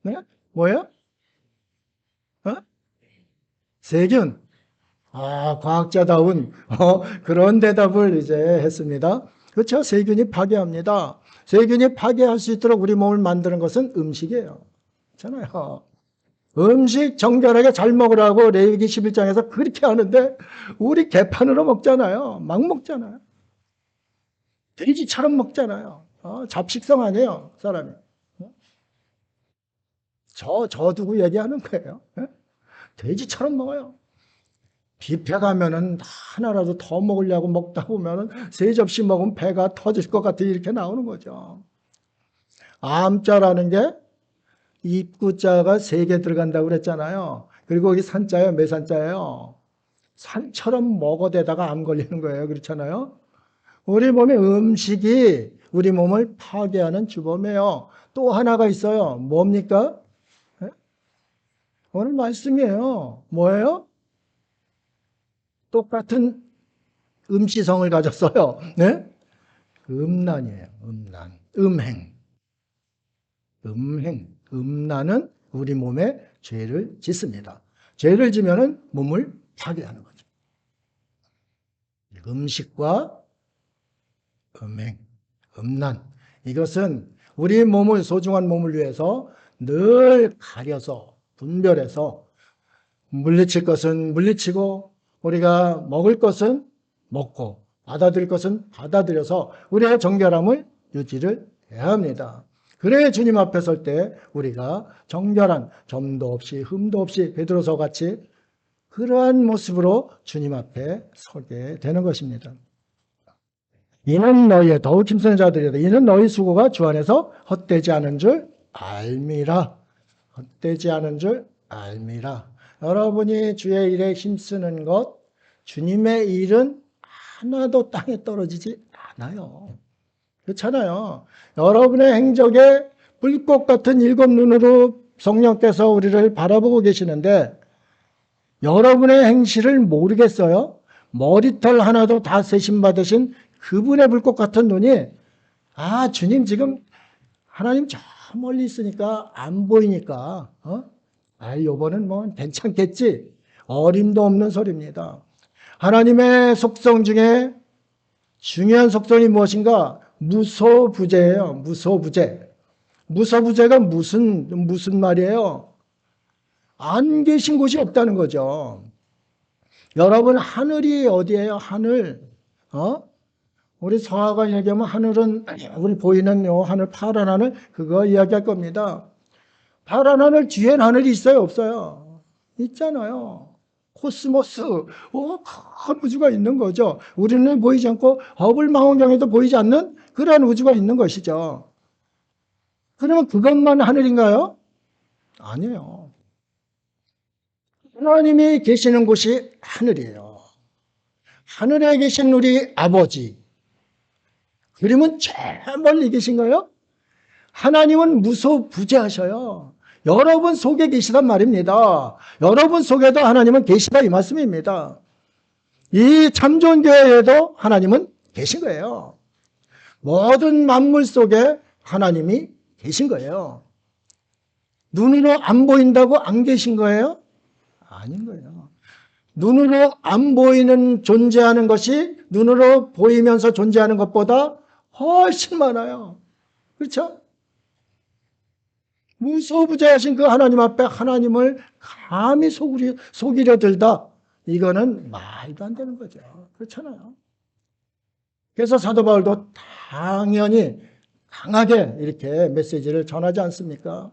네? 뭐예요? 어? 세균. 과학자다운 그런 대답을 이제 했습니다. 그렇죠? 세균이 파괴합니다. 세균이 파괴할 수 있도록 우리 몸을 만드는 것은 음식이에요. 그렇잖아요. 음식 정결하게 잘 먹으라고 레위기 11장에서 그렇게 하는데 우리 개판으로 먹잖아요. 막 먹잖아요. 돼지처럼 먹잖아요. 잡식성 아니에요, 사람이. 저 두고 얘기하는 거예요. 돼지처럼 먹어요. 뷔페 가면은 하나라도 더 먹으려고 먹다 보면은 세 접시 먹으면 배가 터질 것 같아 이렇게 나오는 거죠. 암자라는 게 입구자가 세 개 들어간다고 그랬잖아요. 그리고 여기 산자예요. 몇 산자예요? 산처럼 먹어대다가 암 걸리는 거예요. 그렇잖아요. 우리 몸의 음식이 우리 몸을 파괴하는 주범이에요. 또 하나가 있어요. 뭡니까? 오늘 말씀이에요. 뭐예요? 똑같은 음시성을 가졌어요. 네? 음란이에요. 음란. 음란은 우리 몸에 죄를 짓습니다. 죄를 지면은 몸을 파괴하는 거죠. 음식과 음란. 이것은 우리 몸을, 소중한 몸을 위해서 늘 가려서 분별해서 물리칠 것은 물리치고 우리가 먹을 것은 먹고 받아들일 것은 받아들여서 우리의 정결함을 유지를 해야 합니다. 그래야 주님 앞에 설 때 우리가 정결한, 점도 없이 흠도 없이 베드로서 같이 그러한 모습으로 주님 앞에 서게 되는 것입니다. 이는 너희의 더욱 힘쓰는 자들이다. 이는 너희 수고가 주 안에서 헛되지 않은 줄 알미라. 헛되지 않은 줄 알미라. 여러분이 주의 일에 힘쓰는 것, 주님의 일은 하나도 땅에 떨어지지 않아요. 그렇잖아요. 여러분의 행적에 불꽃 같은 일곱 눈으로 성령께서 우리를 바라보고 계시는데 여러분의 행실을 모르겠어요? 머리털 하나도 다 세심받으신 그분의 불꽃 같은 눈이 주님 지금 하나님 저 멀리 있으니까 안 보이니까 요번은 뭐 괜찮겠지. 어림도 없는 소리입니다. 하나님의 속성 중에 중요한 속성이 무엇인가? 무소부재예요. 무소부재. 무소부재가 무슨 말이에요? 안 계신 곳이 없다는 거죠. 여러분 하늘이 어디예요? 하늘. 우리 서화가 얘기하면 하늘은 우리 보이는 하늘 파란 하늘 그거 이야기할 겁니다. 파란 하늘 뒤엔 하늘이 있어요? 없어요? 있잖아요. 코스모스, 큰 우주가 있는 거죠. 우리는 보이지 않고 허블 망원경에도 보이지 않는 그러한 우주가 있는 것이죠. 그러면 그것만 하늘인가요? 아니에요. 하나님이 계시는 곳이 하늘이에요. 하늘에 계신 우리 아버지. 그러면 저 멀리 계신가요? 하나님은 무소부재하셔요. 여러분 속에 계시단 말입니다. 여러분 속에도 하나님은 계시다 이 말씀입니다. 이 참 좋은 교회에도 하나님은 계신 거예요. 모든 만물 속에 하나님이 계신 거예요. 눈으로 안 보인다고 안 계신 거예요? 아닌 거예요. 눈으로 안 보이는 존재하는 것이 눈으로 보이면서 존재하는 것보다 훨씬 많아요. 그렇죠? 무소부재하신 그 하나님 앞에 하나님을 감히 속이려 들다. 이거는 말도 안 되는 거죠. 그렇잖아요. 그래서 사도 바울도 당연히 강하게 이렇게 메시지를 전하지 않습니까?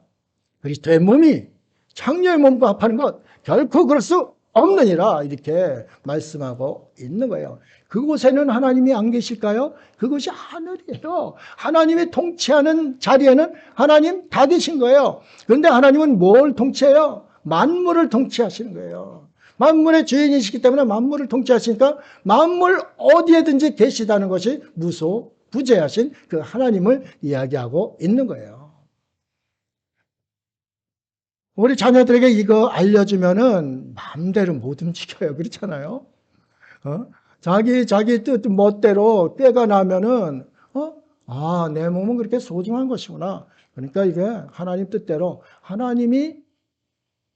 그리스도의 몸이 창녀의 몸과 합하는 것 결코 그럴 수 없느니라 이렇게 말씀하고 있는 거예요. 그곳에는 하나님이 안 계실까요? 그것이 하늘이에요. 하나님이 통치하는 자리에는 하나님 다 계신 거예요. 그런데 하나님은 뭘 통치해요? 만물을 통치하시는 거예요. 만물의 주인이시기 때문에 만물을 통치하시니까 만물 어디에든지 계시다는 것이 무소부재하신 그 하나님을 이야기하고 있는 거예요. 우리 자녀들에게 이거 알려주면은 마음대로 못 움직여요. 그렇잖아요. 자기 뜻 멋대로 때가 나면은 내 몸은 그렇게 소중한 것이구나. 그러니까 이게 하나님 뜻대로 하나님이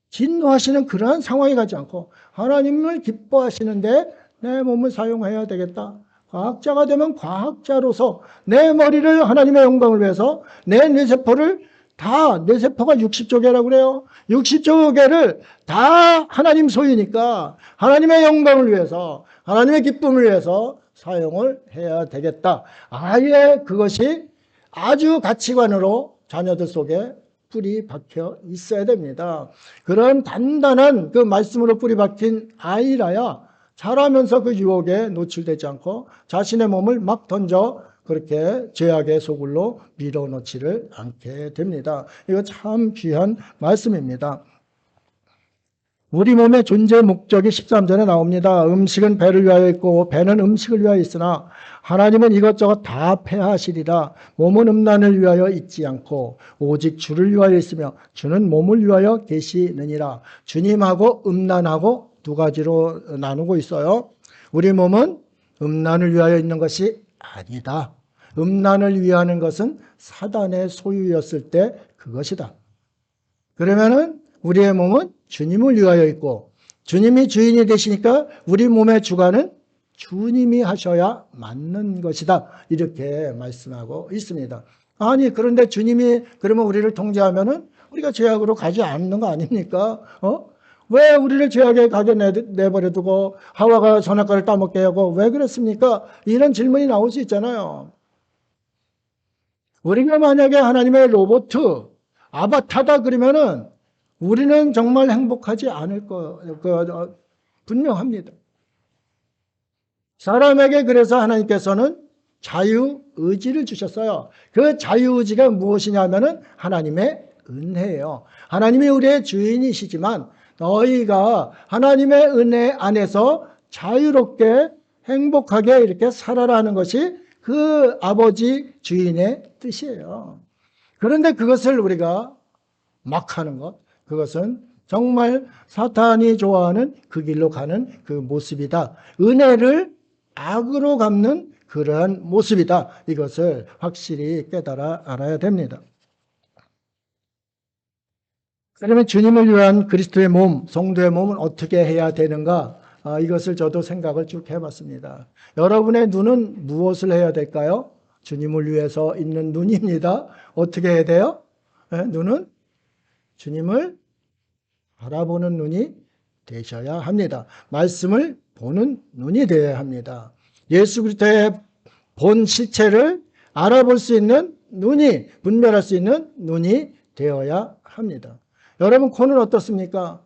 진노하시는 그러한 상황에 가지 않고 하나님을 기뻐하시는데 내 몸을 사용해야 되겠다. 과학자가 되면 과학자로서 내 머리를 하나님의 영광을 위해서 내 뇌세포를 다 뇌세포가 60조 개라고 그래요. 60조 개를 다 하나님 소유니까 하나님의 영광을 위해서 하나님의 기쁨을 위해서 사용을 해야 되겠다. 아예 그것이 아주 가치관으로 자녀들 속에 뿌리 박혀 있어야 됩니다. 그런 단단한 그 말씀으로 뿌리 박힌 아이라야 자라면서 그 유혹에 노출되지 않고 자신의 몸을 막 던져 그렇게 죄악의 소굴로 밀어넣지를 않게 됩니다. 이거 참 귀한 말씀입니다. 우리 몸의 존재 목적이 13절에 나옵니다. 음식은 배를 위하여 있고 배는 음식을 위하여 있으나 하나님은 이것저것 다 폐하시리라. 몸은 음란을 위하여 있지 않고 오직 주를 위하여 있으며 주는 몸을 위하여 계시느니라. 주님하고 음란하고 두 가지로 나누고 있어요. 우리 몸은 음란을 위하여 있는 것이 아니다. 음란을 위하는 것은 사단의 소유였을 때 그것이다. 그러면은 우리의 몸은 주님을 위하여 있고 주님이 주인이 되시니까 우리 몸의 주관은 주님이 하셔야 맞는 것이다. 이렇게 말씀하고 있습니다. 아니 그런데 주님이 그러면 우리를 통제하면은 우리가 죄악으로 가지 않는 거 아닙니까? 왜 우리를 죄악에 가게 내버려 두고 하와가 선악과를 따먹게 하고 왜 그랬습니까? 이런 질문이 나올 수 있잖아요. 우리가 만약에 하나님의 로봇, 아바타다 그러면은 우리는 정말 행복하지 않을 분명합니다. 사람에게 그래서 하나님께서는 자유의지를 주셨어요. 그 자유의지가 무엇이냐면은 하나님의 은혜예요. 하나님이 우리의 주인이시지만 너희가 하나님의 은혜 안에서 자유롭게 행복하게 이렇게 살아라는 것이 그 아버지 주인의 뜻이에요. 그런데 그것을 우리가 막 하는 것, 그것은 정말 사탄이 좋아하는 그 길로 가는 그 모습이다. 은혜를 악으로 갚는 그러한 모습이다. 이것을 확실히 깨달아 알아야 됩니다. 그러면 주님을 위한 그리스도의 몸, 성도의 몸은 어떻게 해야 되는가? 이것을 저도 생각을 쭉 해봤습니다. 여러분의 눈은 무엇을 해야 될까요? 주님을 위해서 있는 눈입니다. 어떻게 해야 돼요? 눈은 주님을 바라보는 눈이 되셔야 합니다. 말씀을 보는 눈이 되어야 합니다. 예수 그리스도의 본 실체를 알아볼 수 있는 눈이, 분별할 수 있는 눈이 되어야 합니다. 여러분 코는 어떻습니까?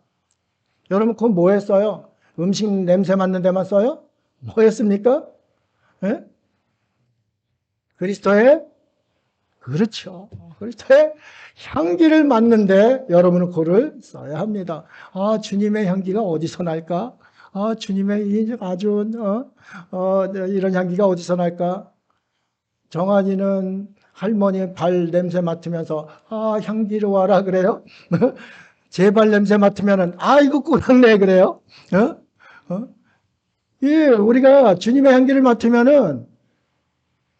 여러분 코 뭐에 써요? 음식 냄새 맡는 데만 써요? 뭐에 씁니까? 예? 그리스도의 그렇죠. 그리스도의 향기를 맡는데 여러분은 코를 써야 합니다. 주님의 향기가 어디서 날까? 주님의 아주 이런 향기가 어디서 날까? 정한이는 할머니 발 냄새 맡으면서 향기로워라 그래요. 제 발 냄새 맡으면은 이거 꿀었네 그래요. 예, 우리가 주님의 향기를 맡으면은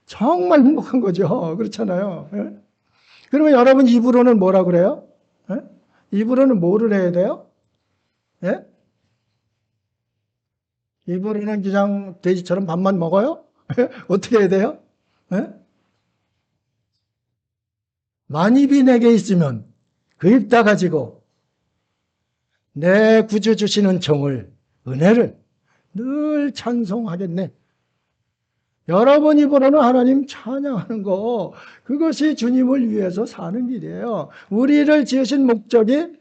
정말 행복한 거죠. 그렇잖아요. 예? 그러면 여러분 입으로는 뭐라 그래요? 예? 입으로는 뭐를 해야 돼요? 예? 입으로는 그냥 돼지처럼 밥만 먹어요? 어떻게 해야 돼요? 예? 만입이 내게 있으면 그 입 다 가지고 내 구주 주시는 정을, 은혜를 늘 찬송하겠네. 여러분 입으로는 하나님 찬양하는 거, 그것이 주님을 위해서 사는 길이에요. 우리를 지으신 목적이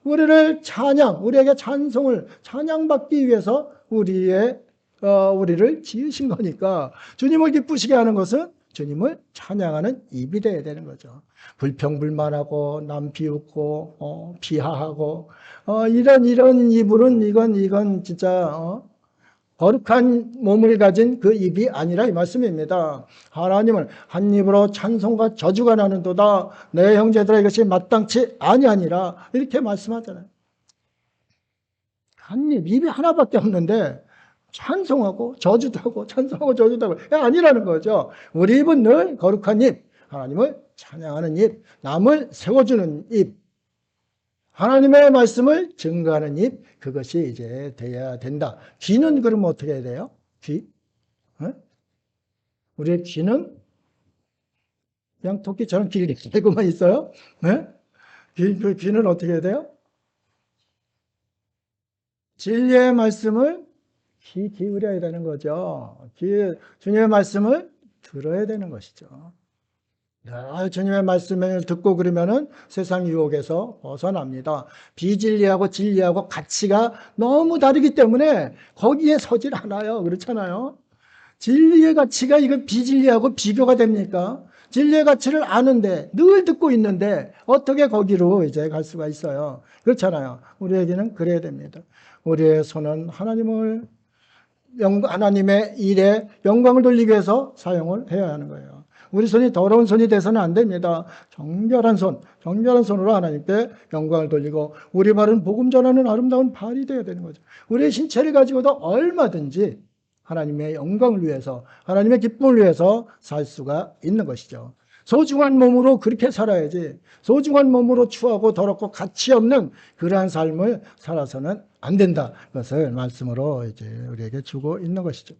우리를 우리에게 찬양받기 위해서 우리를 지으신 거니까 주님을 기쁘시게 하는 것은 주님을 찬양하는 입이 되어야 되는 거죠. 불평불만하고 남 비웃고 비하하고 이런 입으로는 이건 진짜 거룩한 몸을 가진 그 입이 아니라 이 말씀입니다. 하나님은 한 입으로 찬송과 저주가 나는도다. 내 형제들아 이것이 마땅치 아니하니라 이렇게 말씀하잖아요. 한 입이 하나밖에 없는데 찬송하고 저주도 하고 찬송하고 저주도 하고 아니라는 거죠. 우리 입은 늘 거룩한 입, 하나님을 찬양하는 입, 남을 세워주는 입, 하나님의 말씀을 증거하는 입, 그것이 이제 돼야 된다. 귀는 그러면 어떻게 해야 돼요? 귀? 우리의 귀는 그냥 토끼처럼 길게 달고만 있어요? 네? 귀는 어떻게 해야 돼요? 진리의 말씀을 귀 기울여야 되는 거죠. 주님의 말씀을 들어야 되는 것이죠. 주님의 말씀을 듣고 그러면은 세상 유혹에서 벗어납니다. 비진리하고 진리하고 가치가 너무 다르기 때문에 거기에 서질 않아요. 그렇잖아요. 진리의 가치가 이거 비진리하고 비교가 됩니까? 진리의 가치를 아는데 늘 듣고 있는데 어떻게 거기로 이제 갈 수가 있어요? 그렇잖아요. 우리에게는 그래야 됩니다. 우리의 손은 하나님의 일에 영광을 돌리기 위해서 사용을 해야 하는 거예요. 우리 손이 더러운 손이 돼서는 안 됩니다. 정결한 손으로 하나님께 영광을 돌리고 우리 발은 복음 전하는 아름다운 발이 되어야 되는 거죠. 우리의 신체를 가지고도 얼마든지 하나님의 영광을 위해서, 하나님의 기쁨을 위해서 살 수가 있는 것이죠. 소중한 몸으로 그렇게 살아야지, 소중한 몸으로 추하고 더럽고 가치 없는 그러한 삶을 살아서는 안 된다. 그것을 말씀으로 이제 우리에게 주고 있는 것이죠.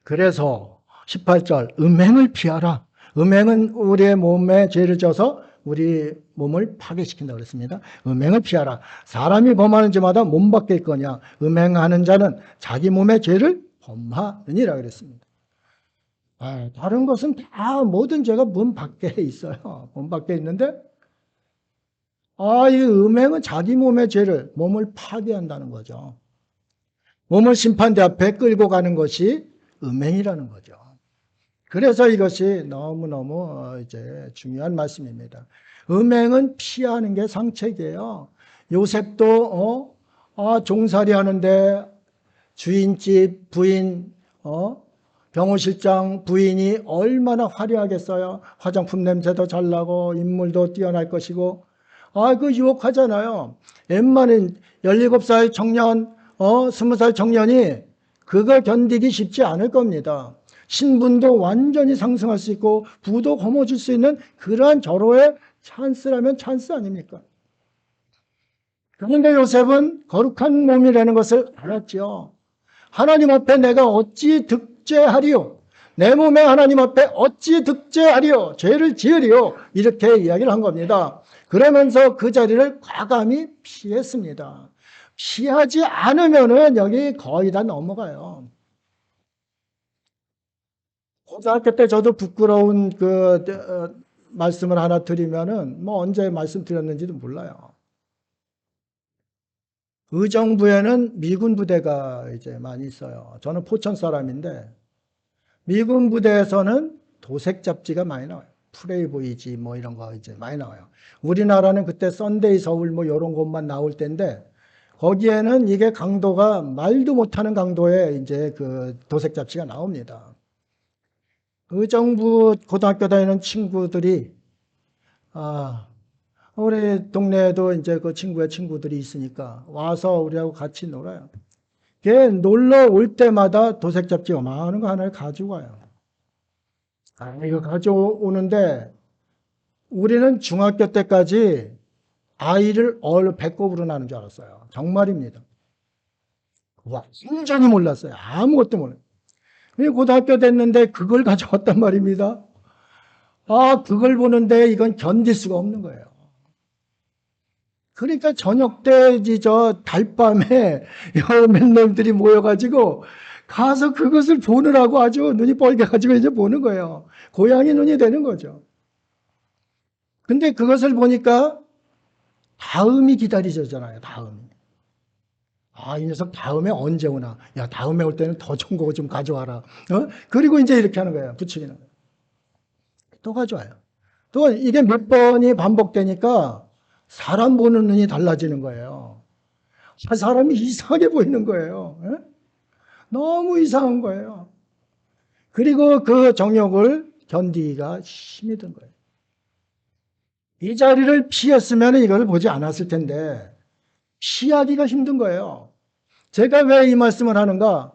그래서 18절, 음행을 피하라. 음행은 우리의 몸에 죄를 져서 우리 몸을 파괴시킨다고 그랬습니다. 음행을 피하라. 사람이 범하는 죄마다 몸 밖에 있거냐. 음행하는 자는 자기 몸의 죄를 범하느니라 그랬습니다. 다른 것은 다 모든 죄가 몸 밖에 있어요. 몸 밖에 있는데 이 음행은 자기 몸의 죄를, 몸을 파괴한다는 거죠. 몸을 심판대 앞에 끌고 가는 것이 음행이라는 거죠. 그래서 이것이 너무너무 이제 중요한 말씀입니다. 음행은 피하는 게 상책이에요. 요셉도 종살이 하는데 주인집 부인 병호실장 부인이 얼마나 화려하겠어요. 화장품 냄새도 잘 나고 인물도 뛰어날 것이고 그 유혹하잖아요. 웬만한 17살 청년 20살 청년이 그걸 견디기 쉽지 않을 겁니다. 신분도 완전히 상승할 수 있고 부도 거머쥘 수 있는 그러한 절호의 찬스라면 찬스 아닙니까? 그런데 요셉은 거룩한 몸이라는 것을 알았죠. 하나님 앞에 내가 어찌 득죄하리요? 내 몸에 하나님 앞에 어찌 득죄하리요? 죄를 지으리요? 이렇게 이야기를 한 겁니다. 그러면서 그 자리를 과감히 피했습니다. 피하지 않으면은 여기 거의 다 넘어가요. 고등학교 때 저도 부끄러운 말씀을 하나 드리면은 언제 말씀드렸는지도 몰라요. 의정부에는 미군 부대가 이제 많이 있어요. 저는 포천 사람인데 미군 부대에서는 도색 잡지가 많이 나와요. 프레이보이지 이런 거 이제 많이 나와요. 우리나라는 그때 썬데이 서울 이런 것만 나올 때인데 거기에는 이게 강도가 말도 못하는 강도의 이제 그 도색 잡지가 나옵니다. 의정부 고등학교 다니는 친구들이 우리 동네에도 이제 그 친구의 친구들이 있으니까 와서 우리하고 같이 놀아요. 걔 놀러 올 때마다 도색 잡지 많은 거 하나를 가지고 와요. 이거 가져오는데 우리는 중학교 때까지 아이를 배꼽으로 나는 줄 알았어요. 정말입니다. 완전히 몰랐어요. 아무것도 몰라요. 고등학교 됐는데 그걸 가져왔단 말입니다. 아, 그걸 보는데 이건 견딜 수가 없는 거예요. 그러니까 저녁 때, 저 달밤에 몇 놈들이 모여가지고 가서 그것을 보느라고 아주 눈이 뻘개가지고 이제 보는 거예요. 고양이 눈이 되는 거죠. 근데 그것을 보니까 다음이 기다리잖아요, 다음이. 아, 이 녀석 다음에 언제 오나. 야, 다음에 올 때는 더 좋은 거 좀 가져와라. 그리고 이제 이렇게 하는 거예요. 부추기는 거예요. 또 가져와요. 또 이게 몇 번이 반복되니까 사람 보는 눈이 달라지는 거예요. 아, 사람이 이상하게 보이는 거예요. 너무 이상한 거예요. 그리고 그 정욕을 견디기가 힘이 든 거예요. 이 자리를 피했으면 이걸 보지 않았을 텐데 피하기가 힘든 거예요. 제가 왜 이 말씀을 하는가?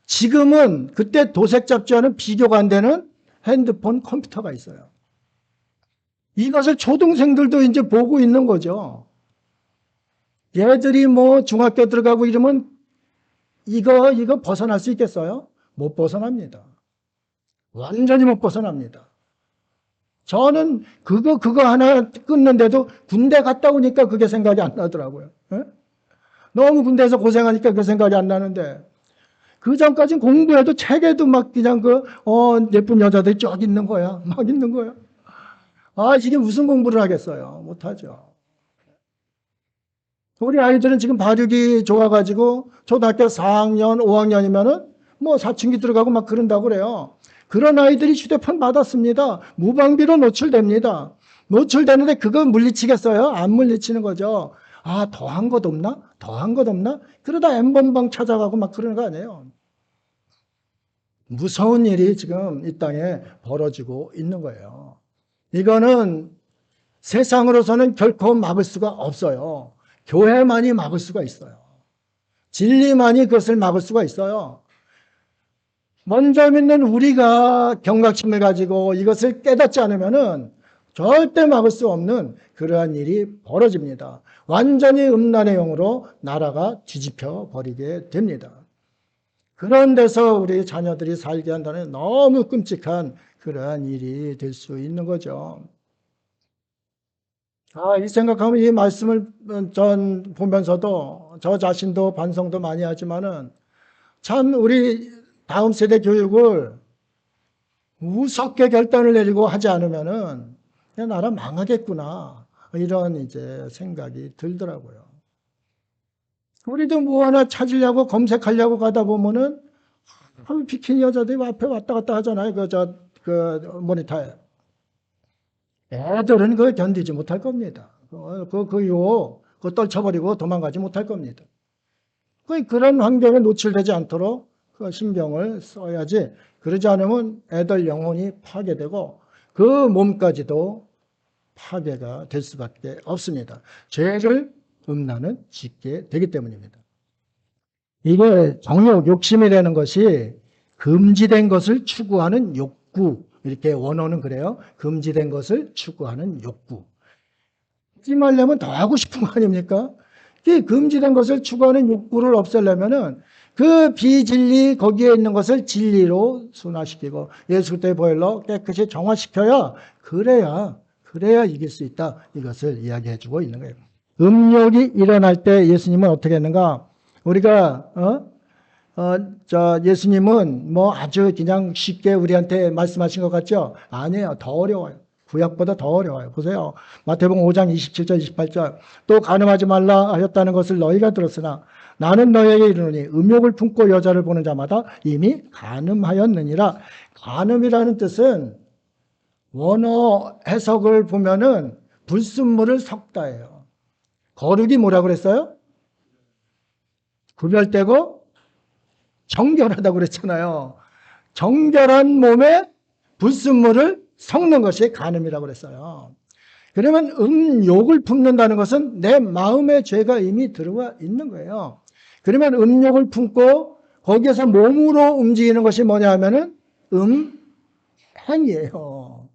지금은 그때 도색 잡지와는 비교가 안 되는 핸드폰, 컴퓨터가 있어요. 이것을 초등생들도 이제 보고 있는 거죠. 얘들이 뭐 중학교 들어가고 이러면 이거 벗어날 수 있겠어요? 못 벗어납니다. 완전히 못 벗어납니다. 저는 그거 하나 끊는데도 군대 갔다 오니까 그게 생각이 안 나더라고요. 너무 군대에서 고생하니까 그 생각이 안 나는데 그 전까지는 공부해도 책에도 막 그냥 예쁜 여자들이 쭉 있는 거야. 막 있는 거야. 아, 이게 무슨 공부를 하겠어요? 못하죠. 우리 아이들은 지금 발육이 좋아가지고 초등학교 4학년, 5학년이면은 뭐 사춘기 들어가고 막 그런다고 그래요. 그런 아이들이 휴대폰 받았습니다. 무방비로 노출됩니다. 노출되는데 그거 물리치겠어요? 안 물리치는 거죠. 아, 더한 것 없나? 더한 것 없나? 그러다 N번방 찾아가고 막 그러는 거 아니에요. 무서운 일이 지금 이 땅에 벌어지고 있는 거예요. 이거는 세상으로서는 결코 막을 수가 없어요. 교회만이 막을 수가 있어요. 진리만이 그것을 막을 수가 있어요. 먼저 믿는 우리가 경각심을 가지고 이것을 깨닫지 않으면은 절대 막을 수 없는 그러한 일이 벌어집니다. 완전히 음란의 영으로 나라가 뒤집혀 버리게 됩니다. 그런 데서 우리 자녀들이 살게 한다는 너무 끔찍한 그러한 일이 될 수 있는 거죠. 아, 이 생각하면 이 말씀을 전 보면서도 저 자신도 반성도 많이 하지만은 참 우리 다음 세대 교육을 무섭게 결단을 내리고 하지 않으면은 그냥 나라 망하겠구나. 이런 이제 생각이 들더라고요. 우리도 뭐 하나 찾으려고 검색하려고 가다 보면은 비키니 여자들이 앞에 왔다 갔다 하잖아요. 그 모니터에. 애들은 그걸 견디지 못할 겁니다. 그거 떨쳐버리고 도망가지 못할 겁니다. 그런 환경에 노출되지 않도록 그 신경을 써야지. 그러지 않으면 애들 영혼이 파괴되고 그 몸까지도 파괴가 될 수밖에 없습니다. 죄를 음란은 짓게 되기 때문입니다. 이게 정욕, 욕심이라는 것이 금지된 것을 추구하는 욕구. 이렇게 원어는 그래요. 금지된 것을 추구하는 욕구. 하지 말려면 더 하고 싶은 거 아닙니까? 이 금지된 것을 추구하는 욕구를 없애려면은 그 비진리 거기에 있는 것을 진리로 순화시키고 예수 그리스도의 보혈로 깨끗이 정화시켜야 그래야 이길 수 있다. 이것을 이야기해 주고 있는 거예요. 음욕이 일어날 때 예수님은 어떻게 했는가? 우리가 예수님은 뭐 아주 그냥 쉽게 우리한테 말씀하신 것 같죠? 아니에요. 더 어려워요. 구약보다 더 어려워요. 보세요. 마태복음 5장 27절 28절 또 간음하지 말라 하였다는 것을 너희가 들었으나 나는 너희에게 이르노니 음욕을 품고 여자를 보는 자마다 이미 간음하였느니라. 간음이라는 뜻은 원어 해석을 보면은 불순물을 섞다예요. 거룩이 뭐라고 그랬어요? 구별되고 정결하다고 그랬잖아요. 정결한 몸에 불순물을 섞는 것이 간음이라고 그랬어요. 그러면 음욕을 품는다는 것은 내 마음에 죄가 이미 들어와 있는 거예요. 그러면 음욕을 품고 거기에서 몸으로 움직이는 것이 뭐냐 하면은 행이에요.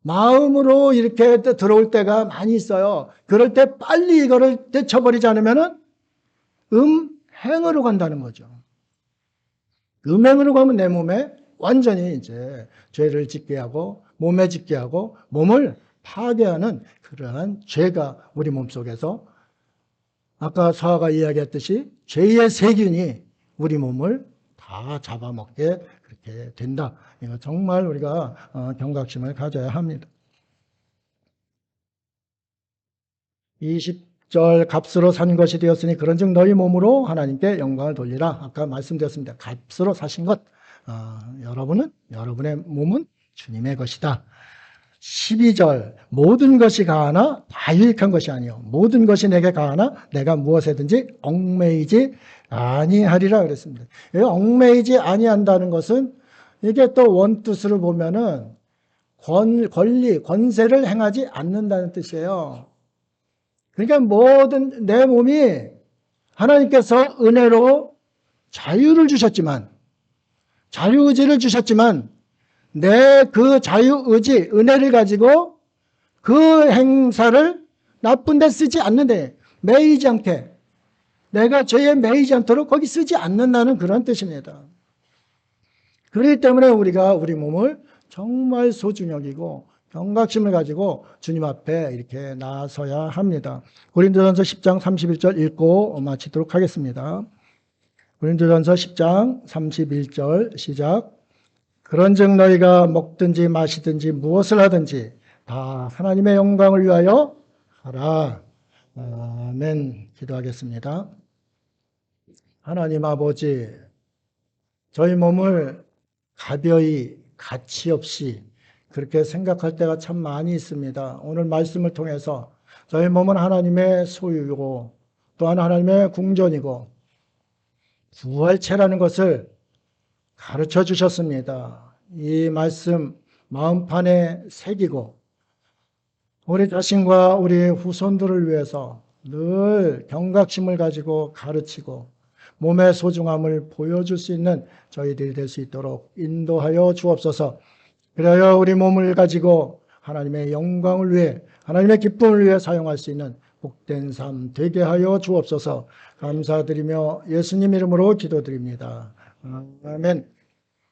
마음으로 이렇게 들어올 때가 많이 있어요. 그럴 때 빨리 이거를 떼쳐버리지 않으면은 행으로 간다는 거죠. 음행으로 가면 내 몸에 완전히 이제 죄를 짓게 하고 몸에 짓게 하고 몸을 파괴하는 그러한 죄가 우리 몸속에서 아까 서아가 이야기했듯이 죄의 세균이 우리 몸을 다 잡아먹게 그렇게 된다. 이거 정말 우리가 경각심을 가져야 합니다. 20절 값으로 산 것이 되었으니 그런즉 너희 몸으로 하나님께 영광을 돌리라. 아까 말씀드렸습니다. 값으로 사신 것. 여러분의 몸은 주님의 것이다. 12절 모든 것이 가하나 다 유익한 것이 아니요 모든 것이 내게 가하나 내가 무엇에든지 얽매이지 아니하리라 그랬습니다. 얽매이지 아니한다는 것은 이게 또 원뜻으로 보면은 권리, 권세를 행하지 않는다는 뜻이에요. 그러니까 모든 내 몸이 하나님께서 은혜로 자유를 주셨지만 자유의지를 주셨지만 내 그 자유의지, 은혜를 가지고 그 행사를 나쁜 데 쓰지 않는데 매이지 않게 내가 죄에 매이지 않도록 거기 쓰지 않는다는 그런 뜻입니다. 그렇기 때문에 우리가 우리 몸을 정말 소중히 여기고 경각심을 가지고 주님 앞에 이렇게 나서야 합니다. 고린도전서 10장 31절 읽고 마치도록 하겠습니다. 고린도전서 10장 31절 시작. 그런즉 너희가 먹든지 마시든지 무엇을 하든지 다 하나님의 영광을 위하여 하라. 아멘. 기도하겠습니다. 하나님 아버지, 저희 몸을 가벼이 가치 없이 그렇게 생각할 때가 참 많이 있습니다. 오늘 말씀을 통해서 저희 몸은 하나님의 소유이고 또한 하나님의 궁전이고 부활체라는 것을 가르쳐 주셨습니다. 이 말씀 마음판에 새기고 우리 자신과 우리 후손들을 위해서 늘 경각심을 가지고 가르치고 몸의 소중함을 보여줄 수 있는 저희들이 될 수 있도록 인도하여 주옵소서. 그래야 우리 몸을 가지고 하나님의 영광을 위해 하나님의 기쁨을 위해 사용할 수 있는 복된 삶 되게 하여 주옵소서. 감사드리며 예수님 이름으로 기도드립니다. 아멘.